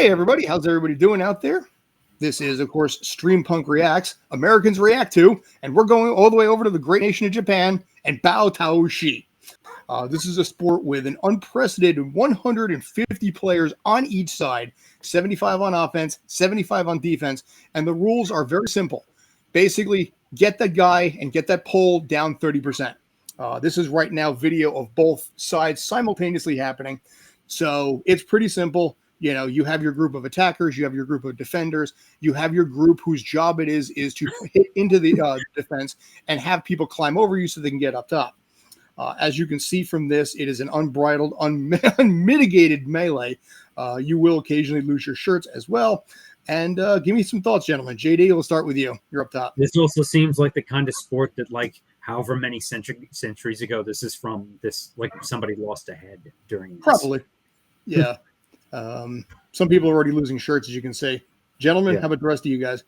Hey everybody, how's everybody doing out there? This is, of course, Stream Punk Reacts, Americans React To, and we're going all the way over to the great nation of Japan and Bo-Taoshi. This is a sport with an unprecedented 150 players on each side, 75 on offense, 75 on defense, and the rules are very simple. Basically, get that guy and get that pole down 30%. This is right now video of both sides simultaneously happening, so it's pretty simple. You know, you have your group of attackers, you have your group of defenders, you have your group whose job it is to hit into the defense and have people climb over you so they can get up top. As you can see from this, it is an unbridled, unmitigated melee. You will occasionally lose your shirts as well. And give me some thoughts, gentlemen. JD, we'll start with you. You're up top. This also seems like the kind of sport that, like, however many centuries ago this is from, this, like, somebody lost a head during this. Probably. Yeah. Some people are already losing shirts, as you can see. Gentlemen, How about the rest of you guys?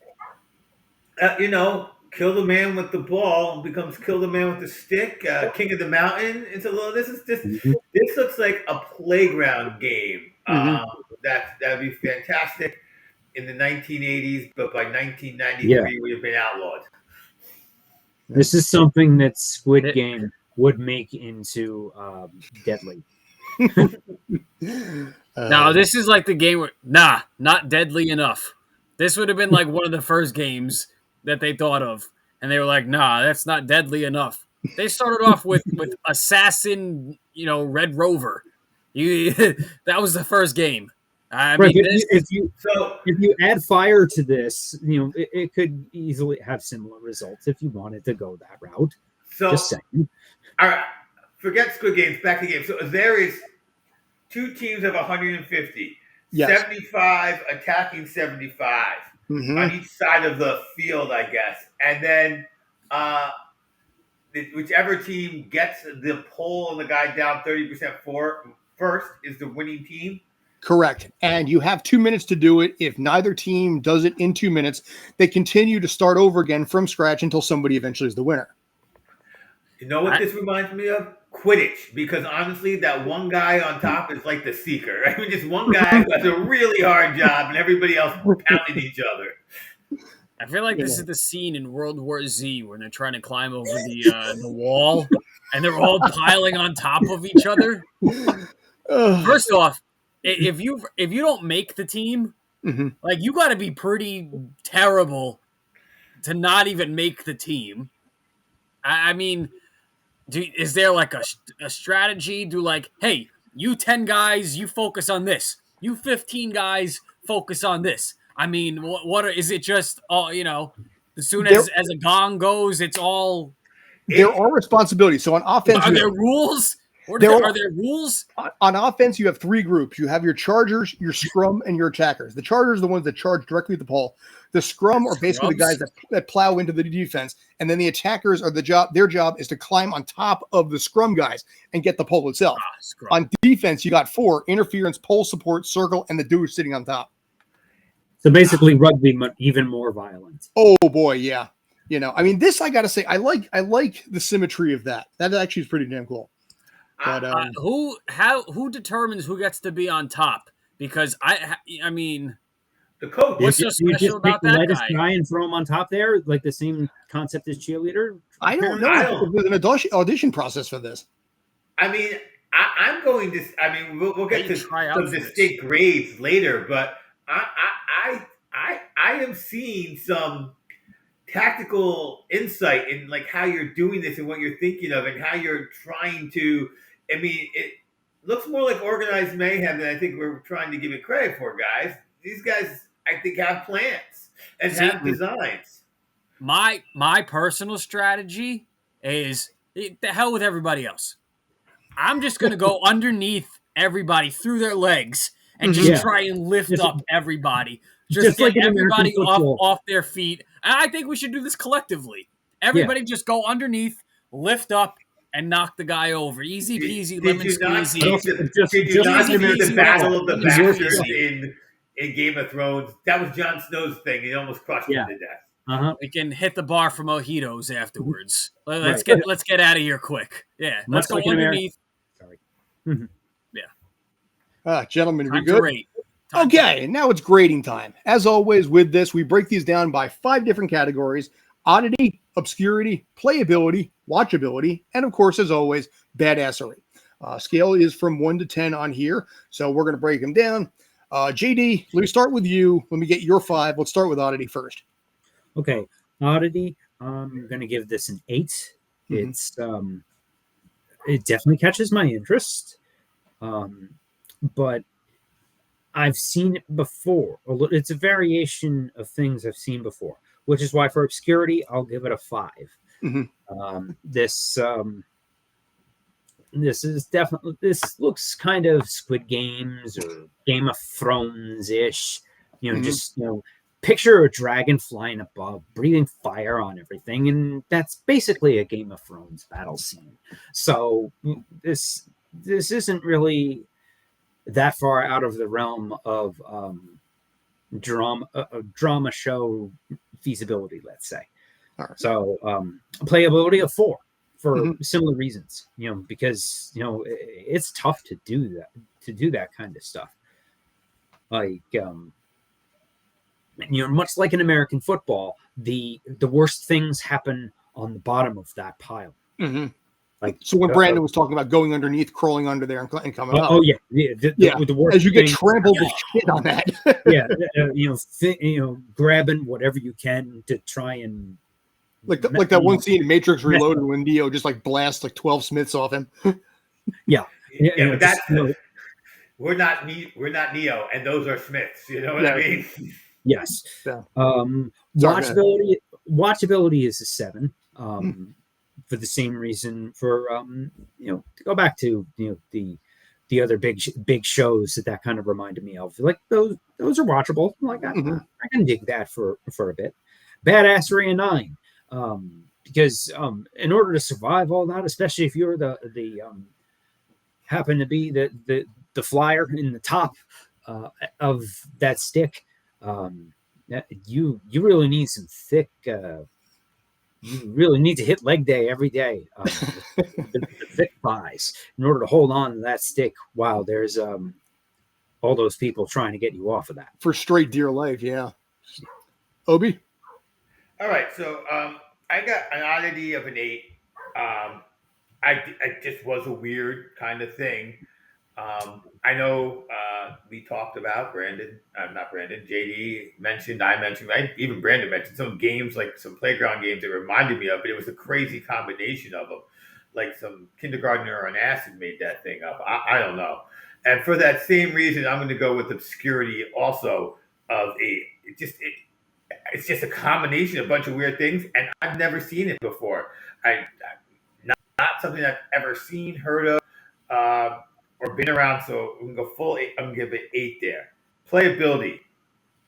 Kill the man with the ball becomes kill the man with the stick. King of the mountain. It's a little. This looks like a playground game. That'd be fantastic in the 1980s, but by 1993 it would have been outlawed. This is something that Squid Game would make into deadly. No, this is like the game where, not deadly enough. This would have been like one of the first games that they thought of, and they were like, that's not deadly enough. They started off with Assassin, Red Rover. That was the first game. I mean, if you add fire to this, it could easily have similar results if you wanted to go that route. So, just saying. All right, forget Squid Games, back to the game. So there is two teams of 150, 75 attacking 75 on each side of the field, I guess. And then whichever team gets the pole and the guy down 30% first is the winning team. Correct. And you have 2 minutes to do it. If neither team does it in 2 minutes, they continue to start over again from scratch until somebody eventually is the winner. You know what this reminds me of? Quidditch. Because honestly, that one guy on top is like the seeker. I mean, just one guy who has a really hard job and everybody else pounding each other. I feel like this is the scene in World War Z when they're trying to climb over the wall and they're all piling on top of each other. First off, if you don't make the team, like, you got to be pretty terrible to not even make the team. I mean, is there like a strategy? Hey, you 10 guys, you focus on this. You 15 guys, focus on this. I mean, what is it? Just all as soon as a gong goes, it's all. There are responsibilities. So on offense, are there rules? Are there rules? On offense, you have three groups. You have your chargers, your scrum, and your attackers. The chargers are the ones that charge directly at the pole. The scrum are basically the guys that plow into the defense. And then the attackers are their job is to climb on top of the scrum guys and get the pole itself. On defense, you got four: interference, pole support, circle, and the dude sitting on top. So basically rugby, but even more violent. Oh boy, yeah. I mean, this, I got to say, I like the symmetry of that. That actually is pretty damn cool. But who determines who gets to be on top? Because I mean, the coach. What's so special about that guy? And throw him on top there, like the same concept as cheerleader. I don't know. There's an audition process for this. I mean, I'm going to. I mean, we'll get to some distinct grades later, but I am seeing some tactical insight in like how you're doing this and what you're thinking of and how you're trying to. I mean, it looks more like organized mayhem than I think we're trying to give it credit for, guys. These guys, I think, have plans and have designs. My personal strategy is the hell with everybody else. I'm just going to go underneath everybody through their legs and just try and lift up everybody. Just get like everybody off their feet. And I think we should do this collectively. Everybody just go underneath, lift up, and knock the guy over. Easy peasy, lemon squeezy. Did you not see the Battle of the Bastards in Game of Thrones? That was Jon Snow's thing. He almost crushed him to death. We can hit the bar for mojitos afterwards. Let's get out of here quick. Yeah, let's go underneath. Sorry. Gentlemen, we good? Okay, now it's grading time. As always, with this, we break these down by 5 different categories: oddity, obscurity, playability, watchability, and of course, as always, badassery. Scale is from 1 to 10 on here, so we're going to break them down. JD, let me start with you. Let me get your 5. Let's start with oddity first. Okay, oddity. I'm going to give this an 8. Mhm. It's it definitely catches my interest, but I've seen it before. It's a variation of things I've seen before, which is why for obscurity, I'll give it a 5. Mhm. This is definitely, this looks kind of Squid Games or Game of Thrones ish. Mhm. Just picture a dragon flying above, breathing fire on everything, and that's basically a Game of Thrones battle scene. So this isn't really that far out of the realm of drama show feasibility, let's say. All right. So playability of 4 for Mhm. similar reasons, because it's tough to do that kind of stuff. Like much like in American football, the worst things happen on the bottom of that pile. Mhm. Like So when Brandon was talking about going underneath, crawling under there, and coming up, oh yeah, the worst as you get thing trampled to shit on that. yeah, grabbing whatever you can to try and like that one scene in Matrix Reloaded when Neo just like blasts like 12 Smiths off him. Yeah, but that's we're not Neo, and those are Smiths. You know what I mean? Yes. Yeah. Watchability is a 7. For the same reason. For to go back to the other big shows that kind of reminded me of. Like those are watchable. Like I can dig that for a bit. Badassery a 9. Because in order to survive all that, especially if you're the happen to be the flyer in the top of that stick, you really need some thick. You really need to hit leg day every day. The thick thighs in order to hold on to that stick while there's all those people trying to get you off of that for straight dear life. Yeah. Obie. All right, so I got an oddity of an 8. I just was a weird kind of thing. I know we talked about not Brandon, JD mentioned, I mentioned, even Brandon mentioned some games, like some playground games that reminded me of, but it was a crazy combination of them. Like some kindergartner on acid made that thing up. I don't know. And for that same reason, I'm going to go with obscurity also of it's just a combination of a bunch of weird things, and I've never seen it before. Not something I've ever seen, heard of, or been around. So we can go full 8. I'm gonna give it 8 there. Playability,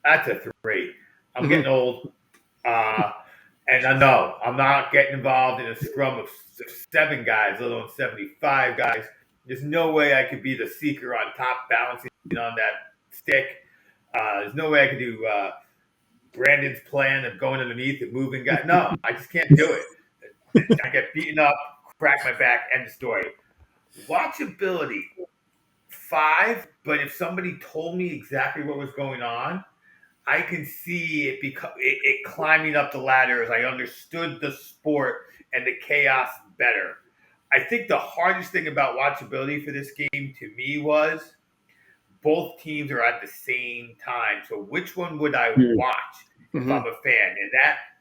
that's a 3. I'm getting old, and I know I'm not getting involved in a scrum of 7 guys, let alone 75 guys. There's no way I could be the seeker on top, balancing on that stick. There's no way I could do Brandon's plan of going underneath and moving guys. No, I just can't do it. I get beaten up, crack my back, end of story. Watchability, 5, but if somebody told me exactly what was going on, I can see it climbing up the ladder as I understood the sport and the chaos better. I think the hardest thing about watchability for this game to me was both teams are at the same time. So which one would I watch if I'm a fan? And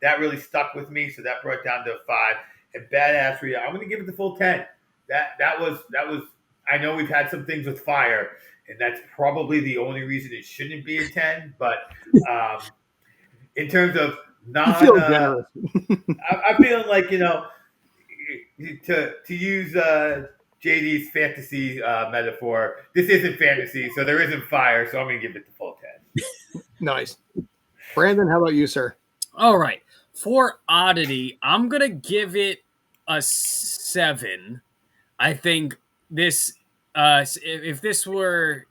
that really stuck with me. So that brought it down to a 5. And badassery, I'm going to give it the full 10. That was. I know we've had some things with fire, and that's probably the only reason it shouldn't be a 10. But in terms of You feel generous. I'm feeling like to use JD's fantasy metaphor, this isn't fantasy, so there isn't fire. So I'm going to give it the full 10. Nice. Brandon, how about you, sir? All right. For oddity, I'm going to give it a 7. I think this, if this were,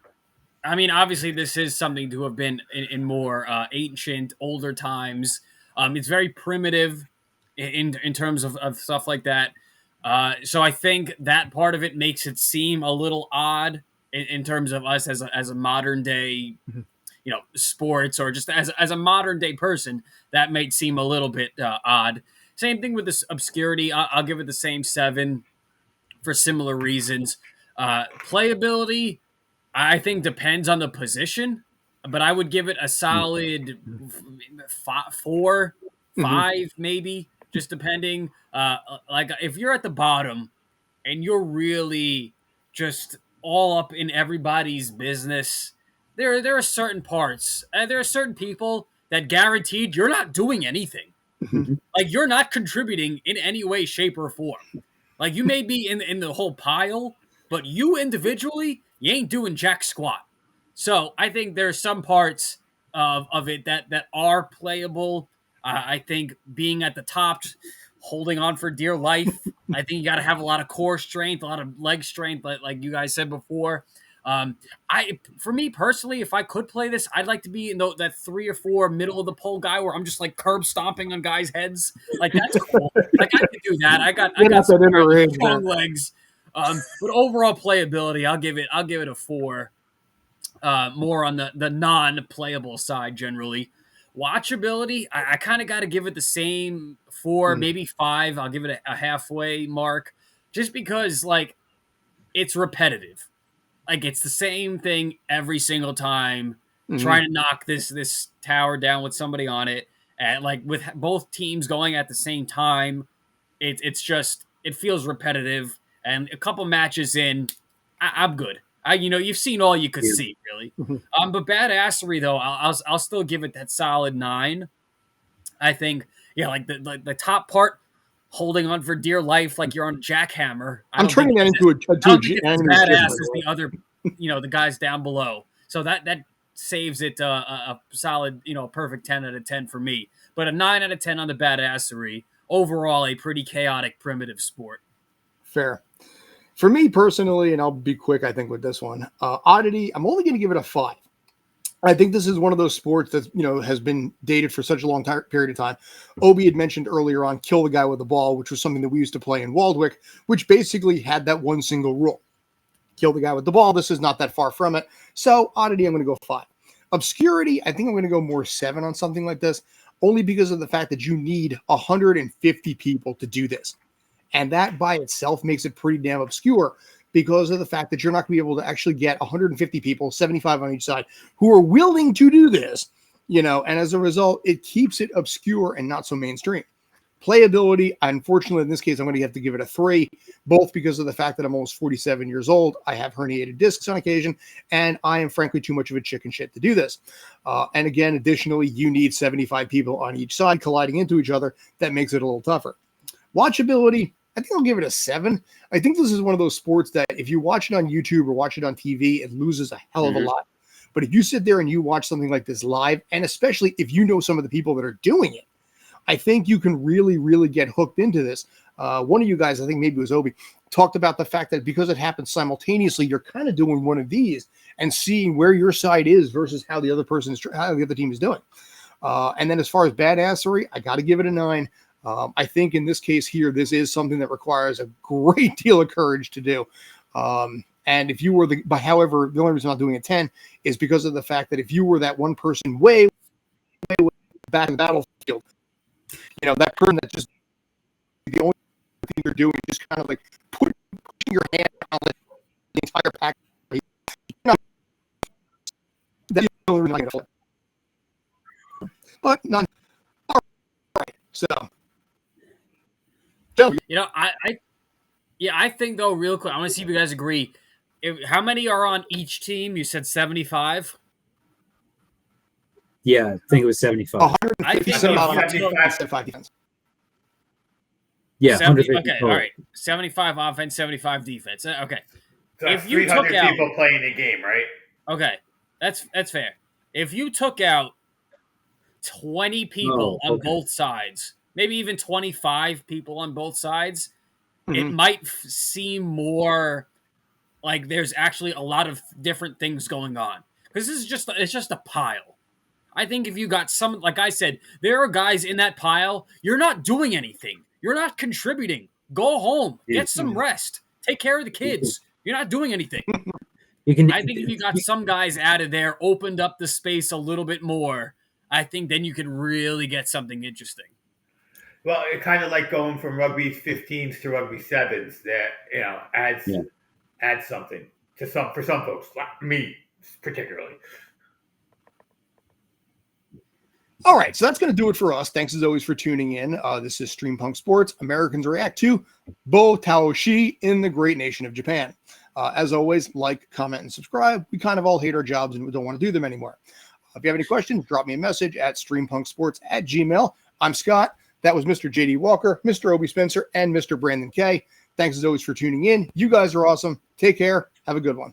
I mean, obviously this is something to have been in more ancient, older times. It's very primitive in terms of stuff like that. So I think that part of it makes it seem a little odd. in terms of us as a modern day, Mhm. sports, or just as a modern day person, that might seem a little bit odd. Same thing with this obscurity. I'll give it the same 7 for similar reasons. Playability, I think, depends on the position, but I would give it a solid 4, Mhm. 5, maybe, just depending. Like if you're at the bottom and you're really just all up in everybody's business, there are certain parts, there are certain people that guaranteed you're not doing anything. Mhm. Like you're not contributing in any way, shape, or form. Like you may be in the whole pile, but you individually, you ain't doing jack squat. So I think there's some parts of it that are playable. I think being at the top, holding on for dear life. I think you got to have a lot of core strength, a lot of leg strength, like you guys said before. For me personally, if I could play this, I'd like to be in that 3 or 4 middle of the pole guy where I'm just like curb stomping on guys' heads. Like that's cool. Like I could do that. I got Get out some that inner range strong there. legs. But overall playability, I'll give it a 4. More on the non-playable side generally. Watchability, I kind of got to give it the same 4, Mhm. maybe 5. I'll give it a halfway mark, just because like it's repetitive. Like it's the same thing every single time, Mhm. trying to knock this tower down with somebody on it, and like with both teams going at the same time, it's just it feels repetitive. And a couple matches in, I'm good. You've seen all you could Yeah. see, really. Mhm. But badassery though, I'll still give it that solid 9. I think, yeah, like the top part, holding on for dear life like you're on a jackhammer. I I'm don't think turning that it's into I don't think an it's as animated GIF, by badass the as way. the other, the guys down below. So that saves it a solid, perfect 10 out of 10 for me. But a 9 out of 10 on the badassery. Overall, a pretty chaotic, primitive sport. Fair. For me personally, and I'll be quick, I think, with this one, oddity, I'm only going to give it a 5. I think this is one of those sports that has been dated for such a long period of time. Obie had mentioned earlier on kill the guy with the ball, which was something that we used to play in Waldwick, which basically had that one single rule: kill the guy with the ball. This is not that far from it. So oddity, I'm going to go 5. Obscurity, I think I'm going to go more 7 on something like this, only because of the fact that you need 150 people to do this. And that by itself makes it pretty damn obscure because of the fact that you're not going to be able to actually get 150 people, 75 on each side, who are willing to do this, and as a result, it keeps it obscure and not so mainstream. Playability, unfortunately, in this case, I'm going to have to give it a 3, both because of the fact that I'm almost 47 years old. I have herniated discs on occasion, and I am frankly too much of a chicken shit to do this. And again, additionally, you need 75 people on each side colliding into each other. That makes it a little tougher. Watchability, I think I'll give it a 7. I think this is one of those sports that if you watch it on YouTube or watch it on TV, it loses a hell of a lot. But if you sit there and you watch something like this live, and especially if you know some of the people that are doing it, I think you can really, really get hooked into this. One of you guys, I think maybe it was Obie, talked about the fact that because it happens simultaneously, you're kind of doing one of these and seeing where your side is versus how the other team is doing. And then as far as badassery, I got to give it a 9. I think in this case here, this is something that requires a great deal of courage to do. And if you were however, the only reason I'm not doing a 10 is because of the fact that if you were that one person way back in the battlefield, that person that just the only thing you're doing is just kind of like pushing your hand on the entire pack. That's the only reason I get it. But none. All right. So. I think though, real quick, I want to see if you guys agree. How many are on each team? You said 75. Yeah, I think it was 75. 157 I out think on if you took- 75 defense. Yeah, 70, 150 okay, all right. 75 offense, 75 defense. Okay. So If that's you took 300 out- people playing the game, right? Okay. That's fair. If you took out 20 people on both sides, maybe even 25 people on both sides, it might seem more like there's actually a lot of different things going on. Because it's just a pile. I think if you got some, like I said, there are guys in that pile, you're not doing anything. You're not contributing. Go home. Get some rest. Take care of the kids. You're not doing anything. You can. I think if you got some guys out of there, opened up the space a little bit more, I think then you could really get something interesting. Well, it kind of like going from rugby 15s to rugby 7s that, adds something for some folks, like me particularly. All right, so that's going to do it for us. Thanks as always for tuning in. This is Stream Punk Sports. Americans react to Bo-Taoshi in the great nation of Japan. As always, like, comment, and subscribe. We kind of all hate our jobs and we don't want to do them anymore. If you have any questions, drop me a message at streampunksports@gmail.com. I'm Scott. That was Mr. JD Walker, Mr. Obie Spencer, and Mr. Brandon K. Thanks as always for tuning in. You guys are awesome. Take care. Have a good one.